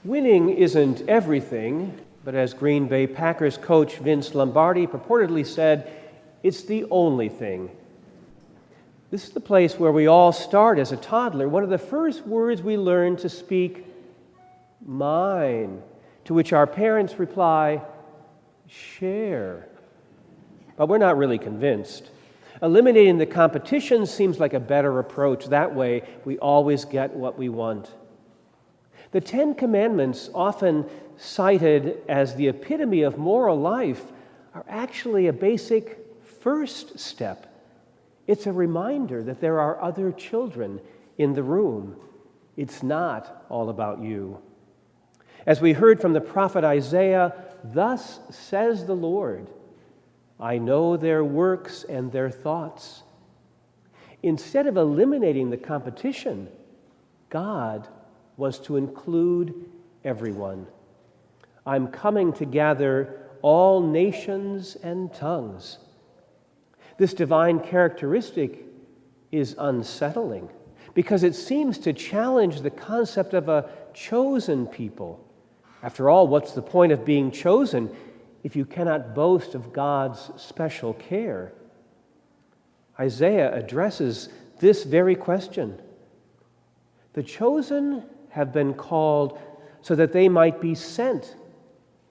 Winning isn't everything, but as Green Bay Packers coach Vince Lombardi purportedly said, it's the only thing. This is the place where we all start as a toddler. One of the first words we learn to speak, mine, to which our parents reply, share. But we're not really convinced. Eliminating the competition seems like a better approach. That way, we always get what we want. The Ten Commandments, often cited as the epitome of moral life, are actually a basic first step. It's a reminder that there are other children in the room. It's not all about you. As we heard from the prophet Isaiah, thus says the Lord, I know their works and their thoughts. Instead of eliminating the competition, God was to include everyone. I'm coming to gather all nations and tongues. This divine characteristic is unsettling because it seems to challenge the concept of a chosen people. After all, what's the point of being chosen if you cannot boast of God's special care? Isaiah addresses this very question. The chosen have been called so that they might be sent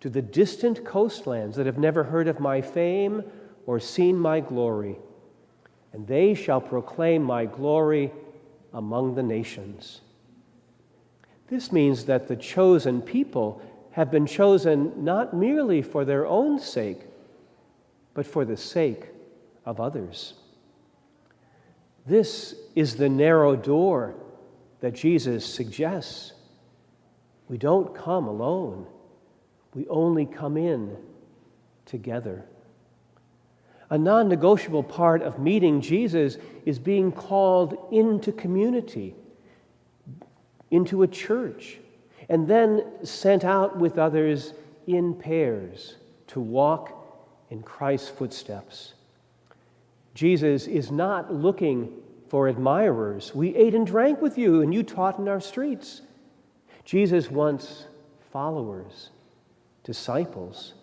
to the distant coastlands that have never heard of my fame or seen my glory, and they shall proclaim my glory among the nations. This means that the chosen people have been chosen not merely for their own sake, but for the sake of others. This is the narrow door that Jesus suggests. We don't come alone. We only come in together. A non-negotiable part of meeting Jesus is being called into community, into a church, and then sent out with others in pairs to walk in Christ's footsteps. Jesus is not looking for admirers. We ate and drank with you, and you taught in our streets. Jesus wants followers, disciples.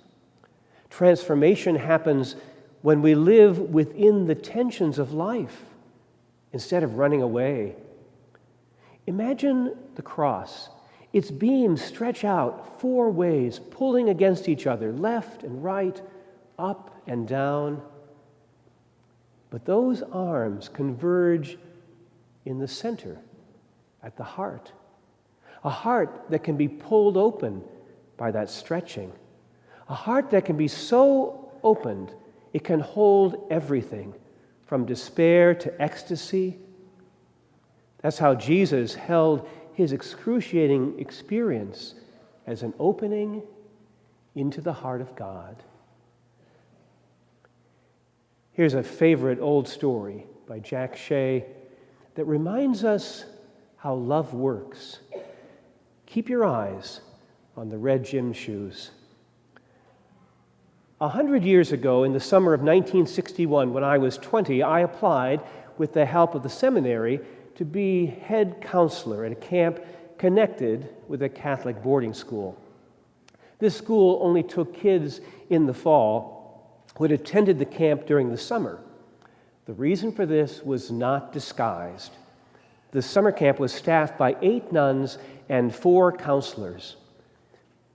Transformation happens when we live within the tensions of life instead of running away. Imagine the cross. Its beams stretch out 4 ways, pulling against each other, left and right, up and down. But those arms converge in the center, at the heart. A heart that can be pulled open by that stretching. A heart that can be so opened it can hold everything, from despair to ecstasy. That's how Jesus held his excruciating experience as an opening into the heart of God. Here's a favorite old story by John Shea that reminds us how love works. Keep your eyes on the red gym shoes. 100 years ago, in the summer of 1961, when I was 20, I applied, with the help of the seminary, to be head counselor at a camp connected with a Catholic boarding school. This school only took kids in the fall who had attended the camp during the summer. The reason for this was not disguised. The summer camp was staffed by 8 nuns and 4 counselors.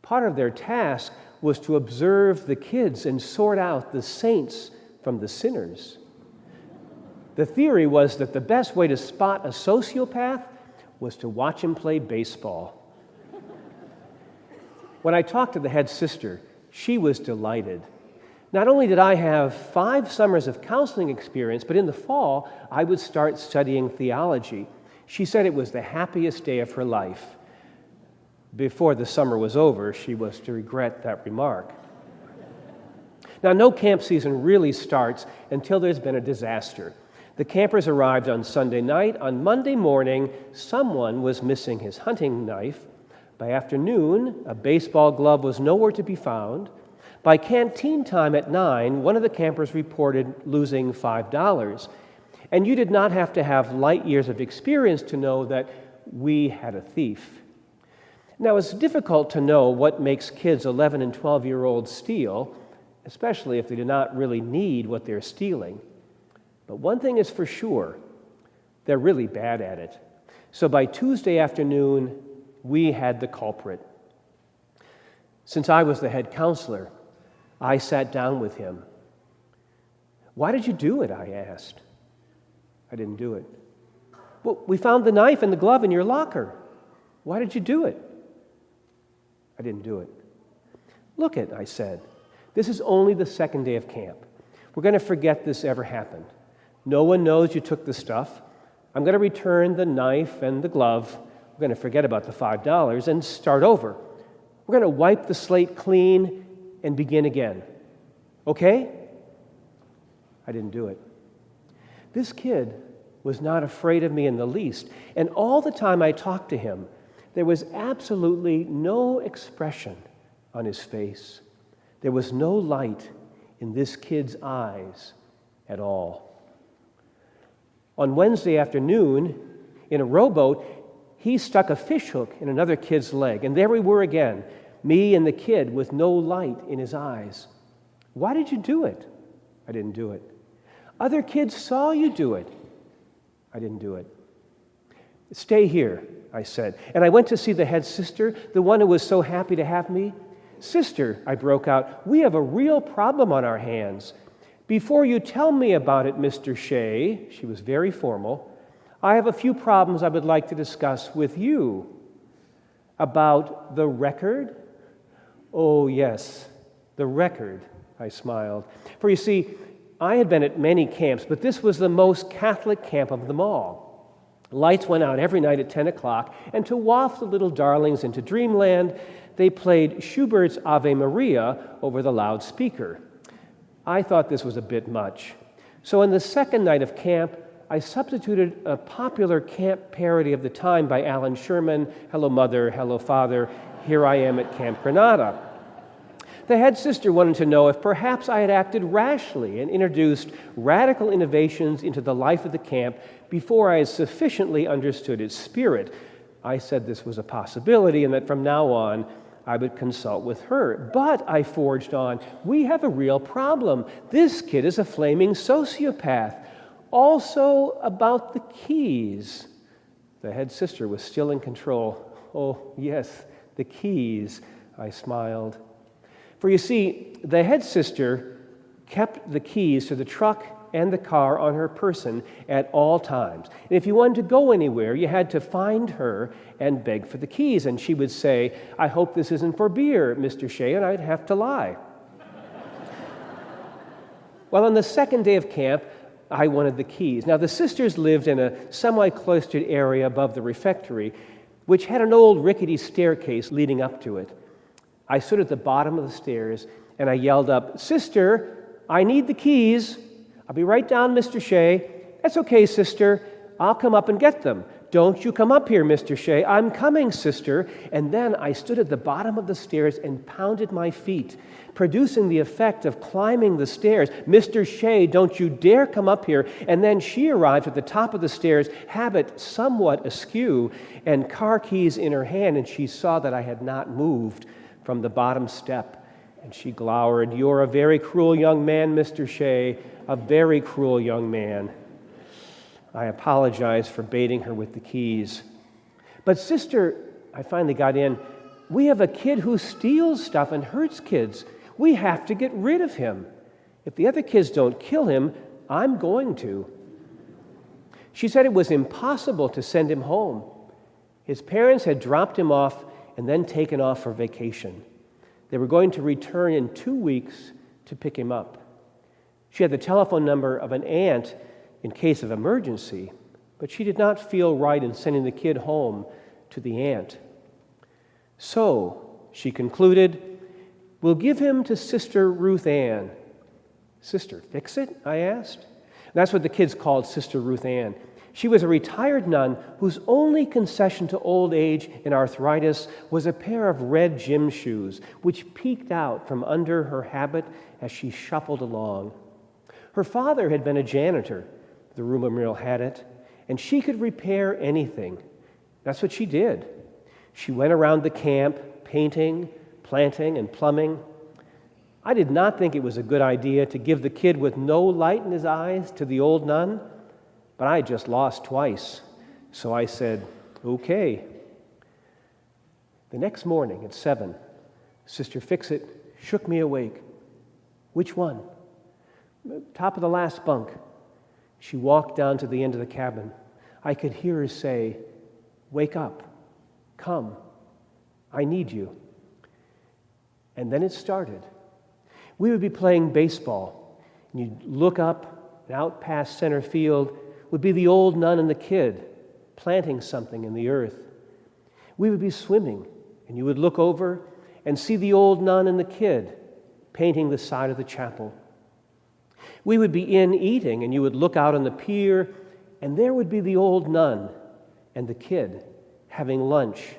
Part of their task was to observe the kids and sort out the saints from the sinners. The theory was that the best way to spot a sociopath was to watch him play baseball. When I talked to the head sister, she was delighted. Not only did I have 5 summers of counseling experience, but in the fall, I would start studying theology. She said it was the happiest day of her life. Before the summer was over, she was to regret that remark. Now, no camp season really starts until there's been a disaster. The campers arrived on Sunday night. On Monday morning, someone was missing his hunting knife. By afternoon, a baseball glove was nowhere to be found. By canteen time at 9, one of the campers reported losing $5. And you did not have to have light years of experience to know that we had a thief. Now, it's difficult to know what makes kids 11 and 12-year-olds steal, especially if they do not really need what they're stealing. But one thing is for sure, they're really bad at it. So by Tuesday afternoon, we had the culprit. Since I was the head counselor, I sat down with him. "Why did you do it?" I asked. "I didn't do it." "Well, we found the knife and the glove in your locker. Why did you do it?" "I didn't do it." "Look it," I said. "This is only the second day of camp. We're going to forget this ever happened. No one knows you took the stuff. I'm going to return the knife and the glove. We're going to forget about the $5 and start over. We're going to wipe the slate clean and begin again. Okay?" I didn't do it. This kid was not afraid of me in the least, and all the time I talked to him, there was absolutely no expression on his face. There was no light in this kid's eyes at all. On Wednesday afternoon, in a rowboat, he stuck a fishhook in another kid's leg, and there we were again, me and the kid with no light in his eyes. "Why did you do it?" I didn't do it. "Other kids saw you do it." I didn't do it. "Stay here," I said, and I went to see the head sister, the one who was so happy to have me. "Sister," I broke out, "we have a real problem on our hands. Before you tell me about it, Mr. Shea," she was very formal, "I have a few problems I would like to discuss with you." "About the record?" "Oh, yes, the record," I smiled. For you see, I had been at many camps, but this was the most Catholic camp of them all. Lights went out every night at 10 o'clock, and to waft the little darlings into dreamland, they played Schubert's Ave Maria over the loudspeaker. I thought this was a bit much. So on the second night of camp, I substituted a popular camp parody of the time by Alan Sherman, "Hello Mother, Hello Father, Here I Am at Camp Granada." The head sister wanted to know if perhaps I had acted rashly and introduced radical innovations into the life of the camp before I had sufficiently understood its spirit. I said this was a possibility and that from now on I would consult with her. "But," I forged on, "we have a real problem. This kid is a flaming sociopath. Also about the keys." The head sister was still in control. "Oh, yes, the keys," I smiled. For you see, the head sister kept the keys to the truck and the car on her person at all times. And if you wanted to go anywhere, you had to find her and beg for the keys. And she would say, "I hope this isn't for beer, Mr. Shea," and I'd have to lie. Well, on the second day of camp, I wanted the keys. Now, the sisters lived in a semi-cloistered area above the refectory, which had an old rickety staircase leading up to it. I stood at the bottom of the stairs, and I yelled up, "Sister, I need the keys. I'll be right down, Mr. Shea." "That's okay, sister. I'll come up and get them." "Don't you come up here, Mr. Shea." "I'm coming, sister." And then I stood at the bottom of the stairs and pounded my feet, producing the effect of climbing the stairs. "Mr. Shea, don't you dare come up here." And then she arrived at the top of the stairs, habit somewhat askew, and car keys in her hand, and she saw that I had not moved from the bottom step. And she glowered, "You're a very cruel young man, Mr. Shea, a very cruel young man." I apologized for baiting her with the keys. "But sister," I finally got in, "we have a kid who steals stuff and hurts kids. We have to get rid of him. If the other kids don't kill him, I'm going to." She said it was impossible to send him home. His parents had dropped him off and then taken off for vacation. They were going to return in 2 weeks to pick him up. She had the telephone number of an aunt in case of emergency, but she did not feel right in sending the kid home to the aunt. "So," she concluded, "we'll give him to Sister Ruth Ann." "Sister Fix-It?" I asked. That's what the kids called Sister Ruth Ann. She was a retired nun whose only concession to old age and arthritis was a pair of red gym shoes, which peeked out from under her habit as she shuffled along. Her father had been a janitor, the rumor mill had it, and she could repair anything. That's what she did. She went around the camp, painting, planting, and plumbing. I did not think it was a good idea to give the kid with no light in his eyes to the old nun, but I had just lost twice, so I said, okay. The next morning at 7, Sister Fix-It shook me awake. Which one? Top of the last bunk. She walked down to the end of the cabin. I could hear her say, wake up, come, I need you. And then it started. We would be playing baseball, and you'd look up, and out past center field would be the old nun and the kid planting something in the earth. We would be swimming, and you would look over and see the old nun and the kid painting the side of the chapel. We would be in eating, and you would look out on the pier, and there would be the old nun and the kid having lunch,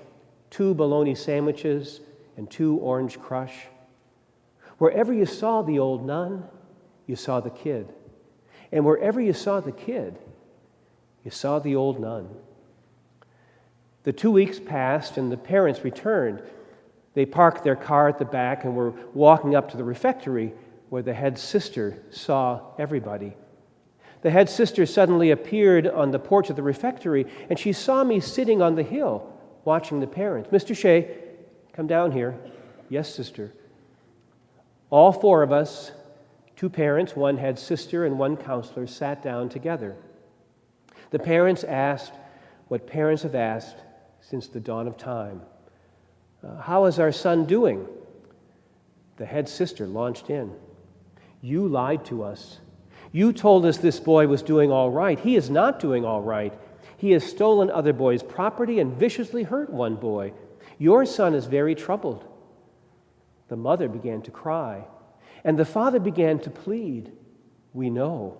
2 bologna sandwiches and 2 orange crush. Wherever you saw the old nun, you saw the kid. And wherever you saw the kid, you saw the old nun. The 2 weeks passed, and the parents returned. They parked their car at the back and were walking up to the refectory where the head sister saw everybody. The head sister suddenly appeared on the porch of the refectory, and she saw me sitting on the hill watching the parents. Mr. Shea, come down here. Yes, sister. All 4 of us, 2 parents, 1 head sister, and 1 counselor, sat down together. The parents asked what parents have asked since the dawn of time. How is our son doing? The head sister launched in. You lied to us. You told us this boy was doing all right. He is not doing all right. He has stolen other boys' property and viciously hurt 1 boy. Your son is very troubled. The mother began to cry, and the father began to plead. We know.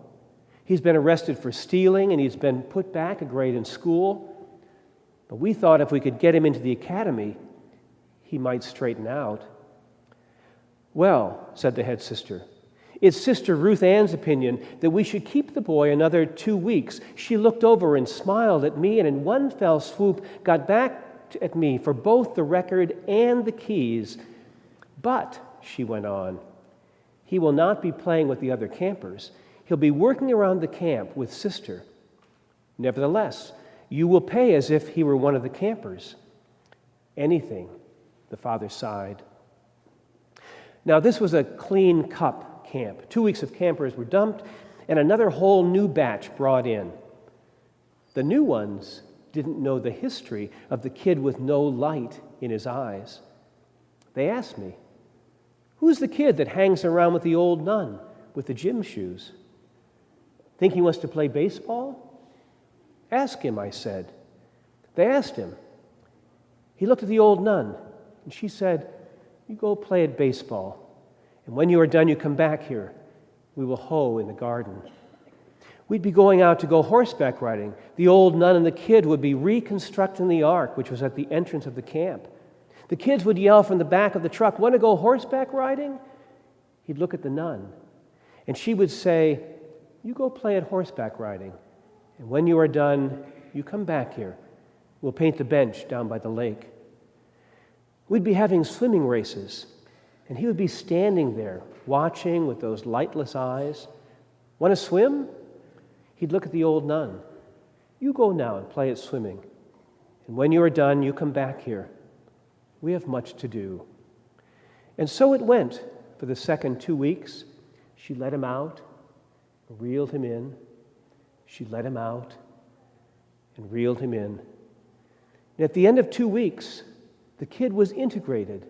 He's been arrested for stealing, and he's been put back a grade in school. But we thought if we could get him into the academy, he might straighten out. Well, said the head sister, it's Sister Ruth Ann's opinion that we should keep the boy another 2 weeks. She looked over and smiled at me, and in one fell swoop got back at me for both the record and the keys. But, she went on, he will not be playing with the other campers. He'll be working around the camp with Sister. Nevertheless, you will pay as if he were one of the campers. Anything, the father sighed. Now, this was a clean cup camp. 2 weeks of campers were dumped, and another whole new batch brought in. The new ones didn't know the history of the kid with no light in his eyes. They asked me, who's the kid that hangs around with the old nun with the gym shoes? Think he wants to play baseball? Ask him, I said. They asked him. He looked at the old nun, and she said, you go play at baseball, and when you are done, you come back here. We will hoe in the garden. We'd be going out to go horseback riding. The old nun and the kid would be reconstructing the ark, which was at the entrance of the camp. The kids would yell from the back of the truck, want to go horseback riding? He'd look at the nun, and she would say, you go play at horseback riding, and when you are done, you come back here. We'll paint the bench down by the lake. We'd be having swimming races, and he would be standing there, watching with those lightless eyes. Want to swim? He'd look at the old nun. You go now and play at swimming, and when you are done, you come back here. We have much to do. And so it went for the second 2 weeks. She let him out, reeled him in. She let him out and reeled him in. And at the end of 2 weeks, the kid was integrated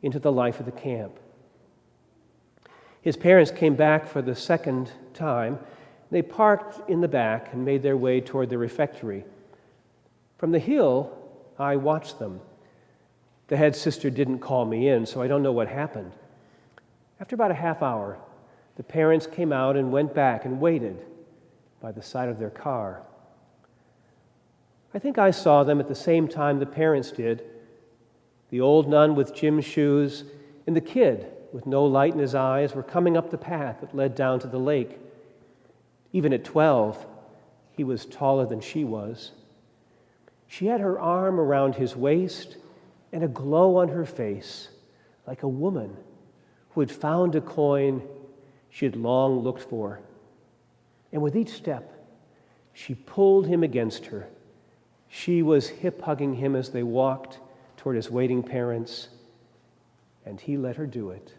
into the life of the camp. His parents came back for the second time. They parked in the back and made their way toward the refectory. From the hill, I watched them. The head sister didn't call me in, so I don't know what happened. After about a half hour, the parents came out and went back and waited by the side of their car. I think I saw them at the same time the parents did. The old nun with gym shoes and the kid with no light in his eyes were coming up the path that led down to the lake. Even at 12, he was taller than she was. She had her arm around his waist and a glow on her face, like a woman who had found a coin she had long looked for. And with each step, she pulled him against her. She was hip-hugging him as they walked toward his waiting parents, and he let her do it.